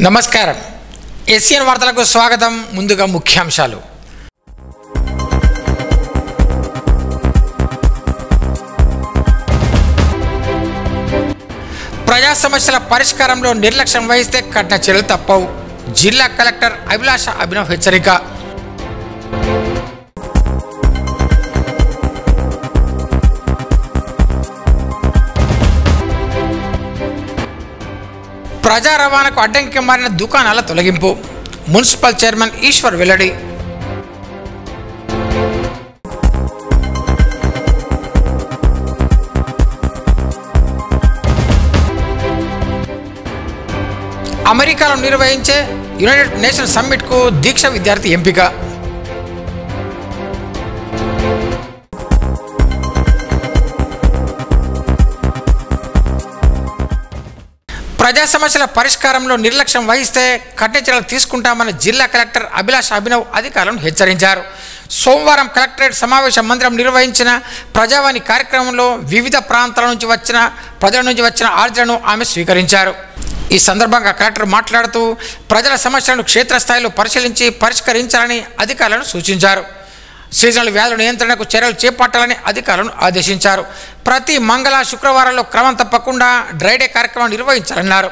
నమస్కారం ఏసియన్ వార్తలకు స్వాగతం. ముందుగా ముఖ్యాంశాలు. ప్రజా సమస్యల పరిష్కారంలో నిర్లక్ష్యం వహిస్తే కఠిన చర్యలు తప్పవు. జిల్లా కలెక్టర్ అభిలాష అభినవ్ హెచ్చరిక. ప్రజా రవాణాకు అడ్డంకి మారిన దుకాణాల తొలగింపు. మున్సిపల్ చైర్మన్ ఈశ్వర్ వెల్లడి. అమెరికాలో నిర్వహించే యునైటెడ్ నేషన్స్ సమ్మిట్కు దీక్ష విద్యార్థి ఎంపిక. ప్రజా సమస్యల పరిష్కారంలో నిర్లక్ష్యం వహిస్తే కఠిన చర్యలు తీసుకుంటామని జిల్లా కలెక్టర్ అభిలాష అభినవ్ అధికారులను హెచ్చరించారు. సోమవారం కలెక్టరేట్ సమావేశ మందిరం నిర్వహించిన ప్రజావాణి కార్యక్రమంలో వివిధ ప్రాంతాల నుంచి వచ్చిన ప్రజల నుంచి వచ్చిన ఆర్జీలను ఆమె స్వీకరించారు. ఈ సందర్భంగా కలెక్టర్ మాట్లాడుతూ ప్రజల సమస్యలను క్షేత్రస్థాయిలో పరిశీలించి పరిష్కరించాలని అధికారులను సూచించారు. సీజనల్ వ్యాధుల నియంత్రణకు చర్యలు చేపట్టాలని అధికారులను ఆదేశించారు. ప్రతి మంగళ శుక్రవారాల్లో క్రమం తప్పకుండా డ్రైడే కార్యక్రమం నిర్వహించాలన్నారు.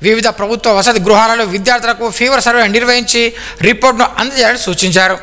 వివిధ ప్రభుత్వ వసతి గృహాలలో విద్యార్థులకు ఫీవర్ సర్వే నిర్వహించి రిపోర్టును అందజేయాలని సూచించారు.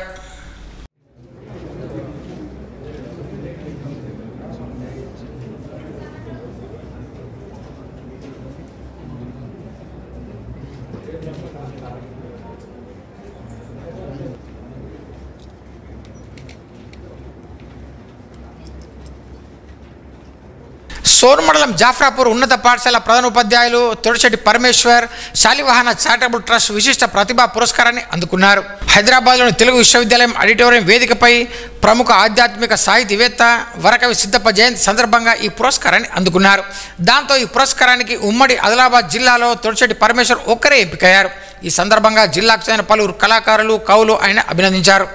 సోర్ మండలం జాఫ్రాపూర్ ఉన్నత పాఠశాల ప్రధాన ఉపాధ్యాయులు తొడిశెట్టి పరమేశ్వర్ శాలివాహన చారిటబుల్ ట్రస్ట్ విశిష్ట ప్రతిభా పురస్కారాన్ని అందుకున్నారు. హైదరాబాద్లోని తెలుగు విశ్వవిద్యాలయం ఆడిటోరియం వేదికపై ప్రముఖ ఆధ్యాత్మిక సాహితీవేత్త వరకవి సిద్ధప్ప జయంతి సందర్భంగా ఈ పురస్కారాన్ని అందుకున్నారు. దాంతో ఈ పురస్కారానికి ఉమ్మడి ఆదిలాబాద్ జిల్లాలో తొడిశెట్టి పరమేశ్వర్ ఒక్కరే ఎంపికయ్యారు. ఈ సందర్భంగా జిల్లాకు చెందిన పలువురు కళాకారులు కవులు ఆయన అభినందించారు.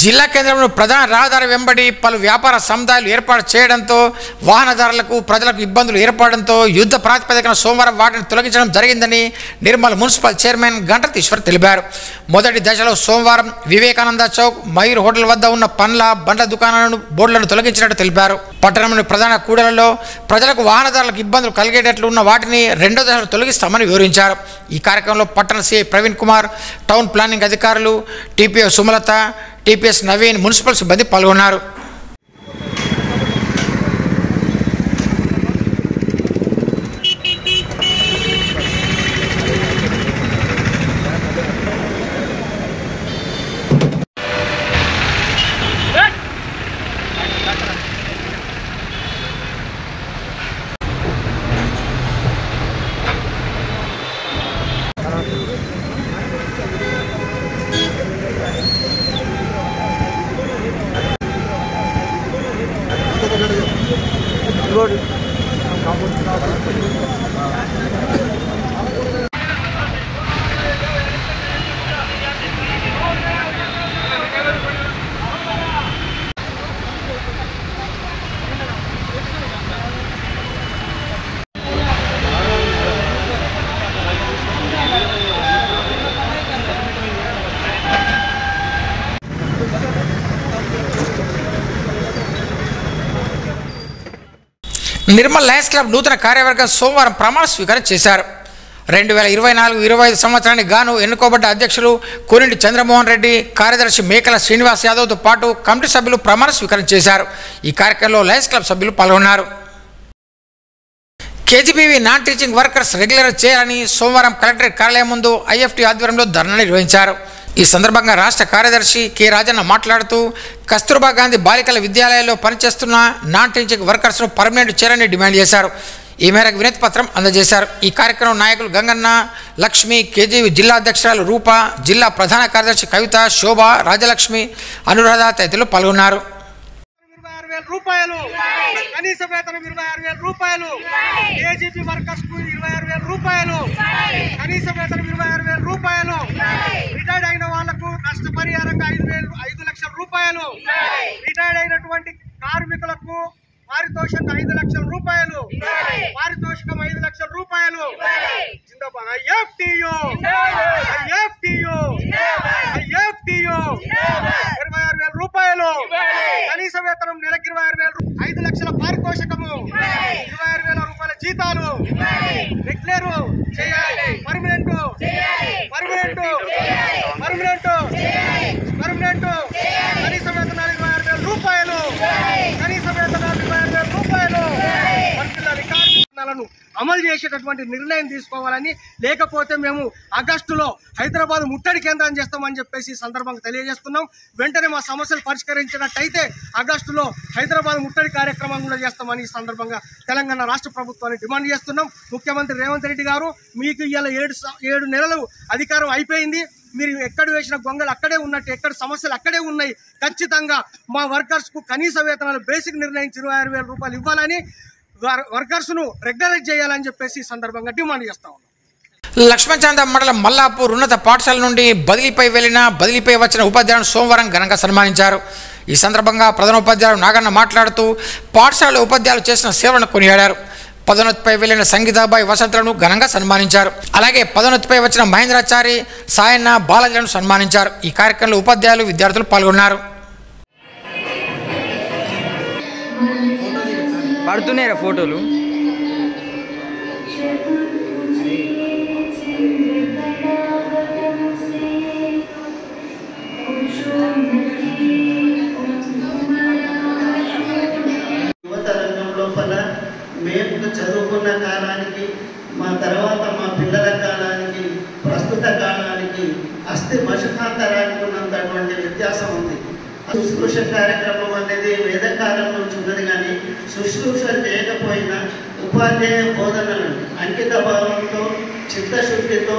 జిల్లా కేంద్రంలో ప్రధాన రహదారి వెంబడి పలు వ్యాపార సముదాయాలు ఏర్పాటు చేయడంతో వాహనదారులకు ప్రజలకు ఇబ్బందులు ఏర్పడడంతో యుద్ధ ప్రాతిపదికన సోమవారం వాటిని తొలగించడం జరిగిందని నిర్మల్ మున్సిపల్ చైర్మన్ గంటతీశ్వర్ తెలిపారు. మొదటి దశలో సోమవారం వివేకానంద చౌక్ మయూర్ హోటల్ వద్ద ఉన్న బండ్ల దుకాణాలను బోర్డులను తొలగించినట్టు తెలిపారు. పట్టణంలోని ప్రధాన కూడలలో ప్రజలకు వాహనదారులకు ఇబ్బందులు కలిగేటట్లు ఉన్న వాటిని రెండో దశలో తొలగిస్తామని వివరించారు. ఈ కార్యక్రమంలో పట్టణ CI Praveen Kumar, town planning అధికారులు, TPO Sumalatha, TPS Naveen, municipal సిబ్బంది పాల్గొన్నారు. నిర్మల్ లయన్స్ క్లబ్ నూతన కార్యవర్గం సోమవారం ప్రమాణ స్వీకారం చేశారు. 2024-25 సంవత్సరానికి గాను ఎన్నుకోబడ్డ అధ్యక్షులు కోనింటి చంద్రమోహన్ రెడ్డి, కార్యదర్శి మేకల శ్రీనివాస్ యాదవ్తో పాటు కమిటీ సభ్యులు ప్రమాణ స్వీకారం చేశారు. ఈ కార్యక్రమంలో లయన్స్ క్లబ్ సభ్యులు పాల్గొన్నారు. KGBV non teaching workers regular చేయాలని సోమవారం కలెక్టరేట్ కార్యాలయం ముందు ఐఎఫ్టీ ఆధ్వర్యంలో ధర్నా నిర్వహించారు. ఈ సందర్భంగా రాష్ట్ర కార్యదర్శి కె రాజన్న మాట్లాడుతూ కస్తూర్బా గాంధీ బాలికల విద్యాలయాల్లో పనిచేస్తున్న నాన్ టీచింగ్ వర్కర్స్ను పర్మనెంట్ చేయాలని డిమాండ్ చేశారు. ఈ మేరకు వినతి పత్రం అందజేశారు. ఈ కార్యక్రమం నాయకులు గంగన్న, లక్ష్మి, కేజీబీ జిల్లా అధ్యక్షురాలు రూప, జిల్లా ప్రధాన కార్యదర్శి కవిత, శోభ, రాజలక్ష్మి, అనురాధ తదితరులు పాల్గొన్నారు. కనీస వేతనం 26,000 రూపాయలు. ఏజీపీ వర్కర్స్ కు 26,000 రూపాయలు. కనీస వేతనం 26,000 రూపాయలు. రిటైర్డ్ అయిన వాళ్లకు నష్టపరిహారంగా 5 లక్షల రూపాయలు. రిటైర్డ్ అయినటువంటి కార్మికులకు పారితోషికం 5 లక్షల రూపాయలు. పారితోషికం జిందాబాద్ ఐఎఫ్టియు 26,000 రూపాయలు కనీస వేతనం నెలకి 26,000, 5 లక్షల పారితోషికము, 26,000 రూపాయల జీతాలు రెగ్యులర్ చేయాలి, పర్మనెంట్ కనీస వేతనాలు 26,000 రూపాయలు, అమలు చేసేటటువంటి నిర్ణయం తీసుకోవాలని, లేకపోతే మేము ఆగస్టులో హైదరాబాద్ ముట్టడి కేంద్రం చేస్తామని చెప్పేసి ఈ సందర్భంగా తెలియజేస్తున్నాం. వెంటనే మా సమస్యలు పరిష్కరించినట్టయితే ఆగస్టులో హైదరాబాద్ ముట్టడి కార్యక్రమం కూడా చేస్తామని ఈ సందర్భంగా తెలంగాణ రాష్ట్ర ప్రభుత్వాన్ని డిమాండ్ చేస్తున్నాం. ముఖ్యమంత్రి రేవంత్ రెడ్డి గారు, మీకు ఇవాళ 7 నెలలు అధికారం అయిపోయింది. మీరు ఎక్కడ వేసిన గొంగలు అక్కడే ఉన్నట్టు, ఎక్కడ సమస్యలు అక్కడే ఉన్నాయి. ఖచ్చితంగా మా వర్కర్స్కు కనీస వేతనాలు బేసిక్ నిర్ణయించి 26,000 రూపాయలు ఇవ్వాలని, వర్కర్స్ను రెగ్యులరైజ్ చేయాలని చెప్పేసి ఈ సందర్భంగా డిమాండ్ చేస్తా ఉన్నాం. లక్ష్మణచాంద మండలం మల్లాపూర్ ఉన్నత పాఠశాల నుండి బదిలీపై వచ్చిన ఉపాధ్యాయులను సోమవారం ఘనంగా సన్మానించారు. ఈ సందర్భంగా ప్రధానోపాధ్యాయుడు నాగన్న మాట్లాడుతూ పాఠశాల ఉపాధ్యాయులు చేసిన సేవలను కొనియాడారు. పదోన్నతిపై వెళ్లిన సంగీతాబాయి వసంతలను ఘనంగా సన్మానించారు. అలాగే పదోన్నతిపై వచ్చిన మహేంద్రాచారి, సాయన్న, బాలాజీలను సన్మానించారు. ఈ కార్యక్రమంలో ఉపాధ్యాయులు, విద్యార్థులు పాల్గొన్నారు. పడుతున్నాయి ఫోటోలు. యువతరంగం లోపల మేము చదువుకున్న కాలానికి, మా తర్వాత మా పిల్లల కాలానికి, ప్రస్తుత కాలానికి అస్థి మశకాంతరానికి ఉన్నటువంటి వ్యత్యాసం ఉంది. శుశ్రూష కార్యక్రమం అనేది వేదకాలం నుంచి ఉన్నది, కానీ శుశ్రూష చేయకపోయినా ఉపాధ్యాయ బోధనలను అంకిత భావంతో, చిత్తశుద్ధితో,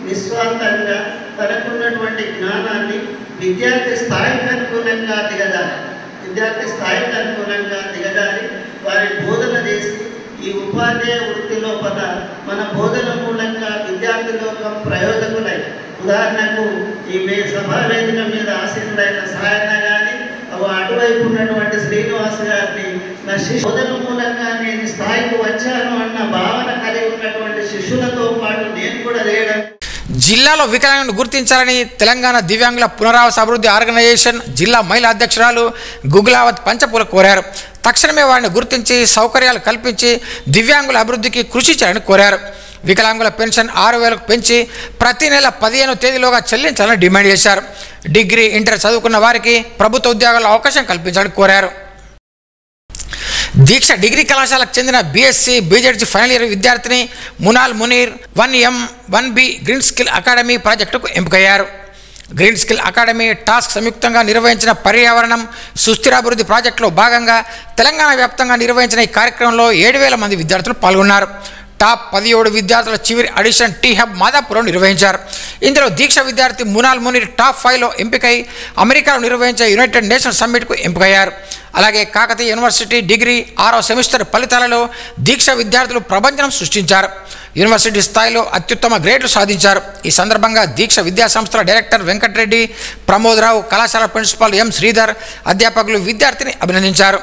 నిస్వార్థంగా తనకున్నటువంటి జ్ఞానాన్ని విద్యార్థి స్థాయికి అనుకూలంగా దిగజారి వారి బోధన చేసి ఈ ఉపాధ్యాయ వృత్తి లోపల మన బోధన మూలంగా విద్యార్థి లోకం ప్రయోజకులై, ఉదాహరణకు ఈ సభా వేదిక మీద ఆసీనులైన సాయన్న కానీ, అటువైపు ఉన్నటువంటి శ్రీనివాస్ గారిని నా బోధన మూలంగా నేను స్థాయికి వచ్చాను అన్న భావన కలిగి ఉన్నటువంటి శిష్యులతో పాటు నేను కూడా చేయడం. జిల్లాలో వికలాంగులను గుర్తించాలని తెలంగాణ దివ్యాంగుల పునరావాస అభివృద్ధి ఆర్గనైజేషన్ జిల్లా మహిళా అధ్యక్షురాలు గుగులావత్ పంచపూల కోరారు. తక్షణమే వారిని గుర్తించి సౌకర్యాలు కల్పించి దివ్యాంగుల అభివృద్ధికి కృషి చేయాలని కోరారు. వికలాంగుల పెన్షన్ 6,000కు పెంచి ప్రతి నెల 15వ తేదీలోగా చెల్లించాలని డిమాండ్ చేశారు. డిగ్రీ, ఇంటర్ చదువుకున్న వారికి ప్రభుత్వ ఉద్యోగాల్లో అవకాశం కల్పించాలని కోరారు. దీక్ష డిగ్రీ కళాశాలకు చెందిన బీఎస్సీ బీజెడ్సీ ఫైనల్ ఇయర్ విద్యార్థిని Munal Munir 1M 1B green skill academy ప్రాజెక్టుకు ఎంపికయ్యారు. గ్రీన్ స్కిల్ అకాడమీ టాస్క్ సంయుక్తంగా నిర్వహించిన పర్యావరణం సుస్థిరాభివృద్ధి ప్రాజెక్టులో భాగంగా తెలంగాణ వ్యాప్తంగా నిర్వహించిన ఈ కార్యక్రమంలో 7,000 మంది విద్యార్థులు పాల్గొన్నారు. టాప్ 17 విద్యార్థుల చివరి అడిషన్ టీ హబ్ మాదాపూర్లో నిర్వహించారు. ఇందులో దీక్ష విద్యార్థి మునాల్ మునీర్ టాప్ 5లో ఎంపికై అమెరికాలో నిర్వహించే యునైటెడ్ నేషన్స్ సమ్మిట్కు ఎంపికయ్యారు. అలాగే కాకతీయ యూనివర్సిటీ డిగ్రీ 6వ సెమిస్టర్ ఫలితాలలో దీక్ష విద్యార్థులు ప్రపంచం సృష్టించారు. యూనివర్సిటీ స్థాయిలో అత్యుత్తమ గ్రేడ్లు సాధించారు. ఈ సందర్భంగా దీక్ష విద్యాసంస్థల డైరెక్టర్ వెంకటరెడ్డి, ప్రమోదరావు, కళాశాల ప్రిన్సిపాల్ ఎం శ్రీధర్, అధ్యాపకులు విద్యార్థిని అభినందించారు.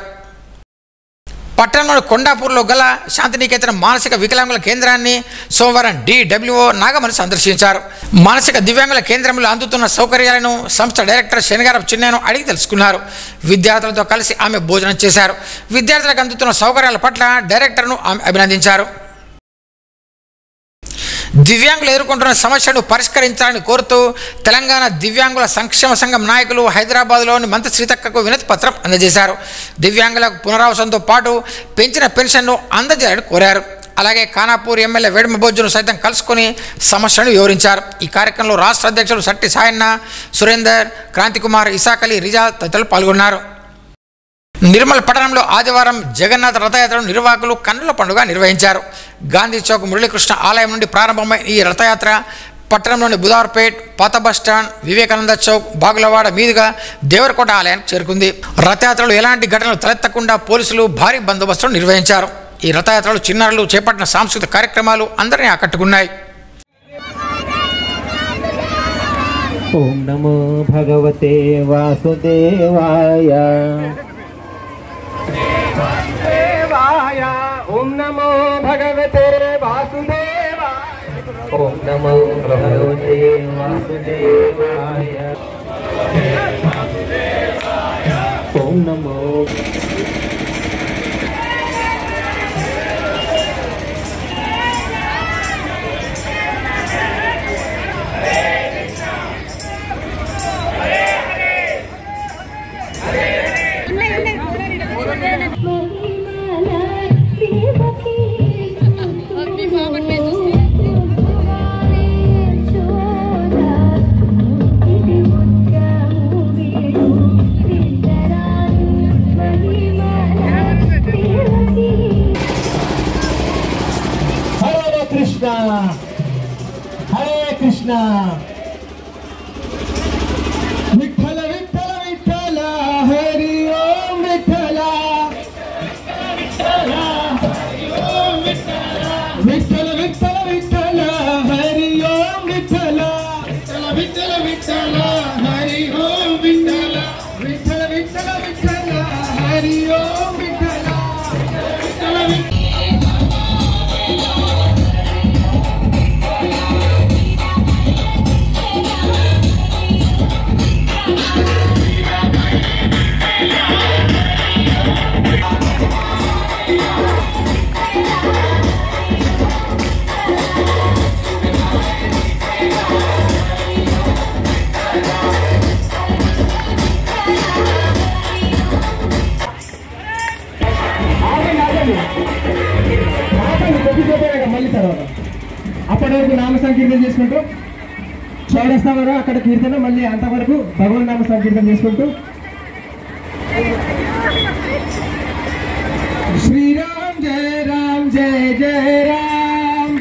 పట్టణంలోని కొండాపూర్లో గల శాంతినికేతన మానసిక వికలాంగుల కేంద్రాన్ని సోమవారం DWO నాగమణి సందర్శించారు. మానసిక దివ్యాంగుల కేంద్రంలో అందుతున్న సౌకర్యాలను సంస్థ డైరెక్టర్ శనిగారం చిన్నను అడిగి తెలుసుకున్నారు. విద్యార్థులతో కలిసి ఆమె భోజనం చేశారు. విద్యార్థులకు అందుతున్న సౌకర్యాల పట్ల డైరెక్టర్ను ఆమె అభినందించారు. దివ్యాంగులు ఎదుర్కొంటున్న సమస్యను పరిష్కరించాలని కోరుతూ తెలంగాణ దివ్యాంగుల సంక్షేమ సంఘం నాయకులు హైదరాబాద్లోని మంత్రి శ్రీతక్కకు వినతి పత్రం అందజేశారు. దివ్యాంగులకు పునరావాసంతో పాటు పెంచిన పెన్షన్ను అందజేయాలని కోరారు. అలాగే ఖానాపూర్ ఎమ్మెల్యే వేడుమ బొజ్జును సైతం కలుసుకుని సమస్యను వివరించారు. ఈ కార్యక్రమంలో రాష్ట్ర అధ్యక్షులు సట్టి సాయన్న, సురేందర్, క్రాంతికుమార్, ఇసాకలి, రిజాల్ తదితరులు పాల్గొన్నారు. నిర్మల్ పట్టణంలో ఆదివారం జగన్నాథ రథయాత్రను నిర్వాహకులు కన్నుల పండుగ నిర్వహించారు. గాంధీ చౌక్ మురళీకృష్ణ ఆలయం నుండి ప్రారంభమైన ఈ రథయాత్ర పట్టణంలోని బుధార్పేట్, పాత బస్టాండ్, వివేకానంద చౌక్, బాగులవాడ మీదుగా దేవరకోట ఆలయానికి చేరుకుంది. రథయాత్రలో ఎలాంటి ఘటనలు తలెత్తకుండా పోలీసులు భారీ బందోబస్తును నిర్వహించారు. ఈ రథయాత్రలో చిన్నారులు చేపట్టిన సాంస్కృతిక కార్యక్రమాలు అందరినీ ఆకట్టుకున్నాయి. ఓం నమో భగవతే వాసుదేవాయ. ఓం నమో భగవతే వాసుదేవాయ. ఓం నమో భగవతే వాసుదేవాయ ఓం నమో హరే కృష్ణ విఠల విఠల విఠల హరి ఓం విఠల విఠల విఠల విఠల హరి ఓం విఠల విఠల విఠల హరి ఓం విఠల విఠల విఠల విఠల హరి ఓం విఠల మళ్ళీ తర్వాత అప్పటి వరకు నామ సంకీర్తన చేసుకుంటూ చౌరస్తా వరకు అక్కడ కీర్తన మళ్ళీ అంతవరకు భగవన్ నామ సంకీర్తన చేసుకుంటూ శ్రీరామ్ జయ రామ్ జయ జయ రామ్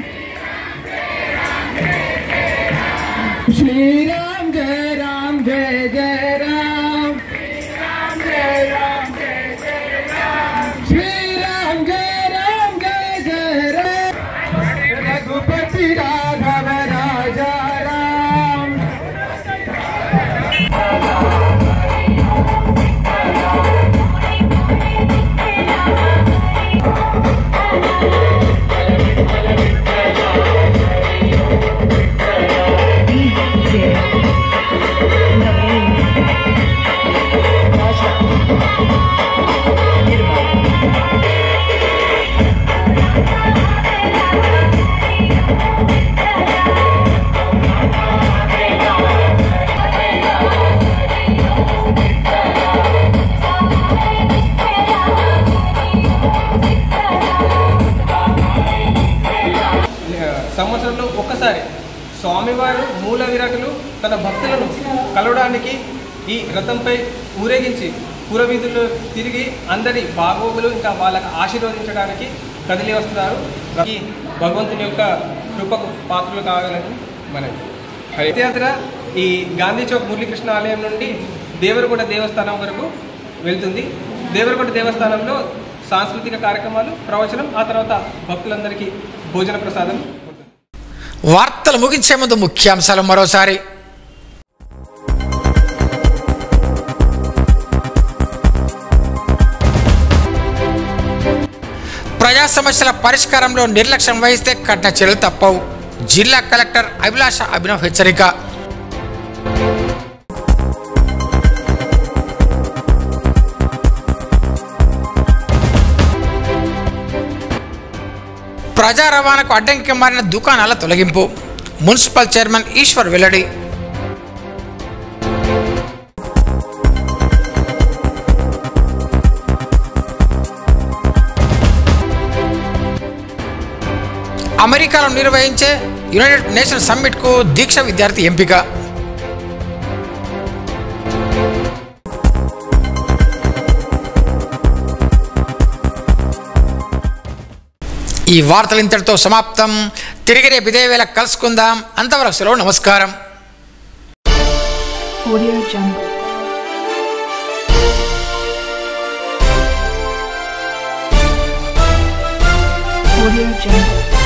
శ్రీరామ్ జయ రామ్ జయ జయ రామ్ శ్రీరామ్ జయ రామ్ జయ జయ రామ్ రఘుపతి రాఘవ రాజా రామ్ సంవత్సరంలో ఒక్కసారి స్వామివారు మూల విరాటులు తన భక్తులను కలవడానికి ఈ రథంపై ఊరేగించి పురవీధుల్లో తిరిగి అందరి బాగోగులు ఇంకా వాళ్ళకి ఆశీర్వదించడానికి కదిలి వస్తున్నారు. ఈ భగవంతుని యొక్క కృపకు పాత్రలు కావాలని మనకి రథయాత్ర ఈ గాంధీ చౌక్ మురళీకృష్ణ ఆలయం నుండి దేవరకొండ దేవస్థానం వరకు వెళ్తుంది. దేవరకొండ దేవస్థానంలో సాంస్కృతిక కార్యక్రమాలు, ప్రవచనం, ఆ తర్వాత భక్తులందరికీ భోజన ప్రసాదం. వార్తలు ముగించే ముందు ముఖ్యాంశాలు మరోసారి. ప్రజా సమస్యల పరిష్కారంలో నిర్లక్ష్యం వహిస్తే కఠిన చర్యలు తప్పవు. జిల్లా కలెక్టర్ అభిలాష అభినవ్ హెచ్చరిక. ప్రజా రవాణాకు అడ్డంకి మారిన దుకాణాల తొలగింపు. మున్సిపల్ చైర్మన్ ఈశ్వర్ వెల్లడి. అమెరికాలో నిర్వహించే యునైటెడ్ నేషన్స్ సమ్మిట్కు దీక్ష విద్యార్థి ఎంపిక. ఈ వార్తలు ఇంతటితో సమాప్తం. తిరిగి రేపు ఇదే వేళ కలుసుకుందాం. అంతవరకు సెలవు. నమస్కారం. Audio Jungle. Audio Jungle.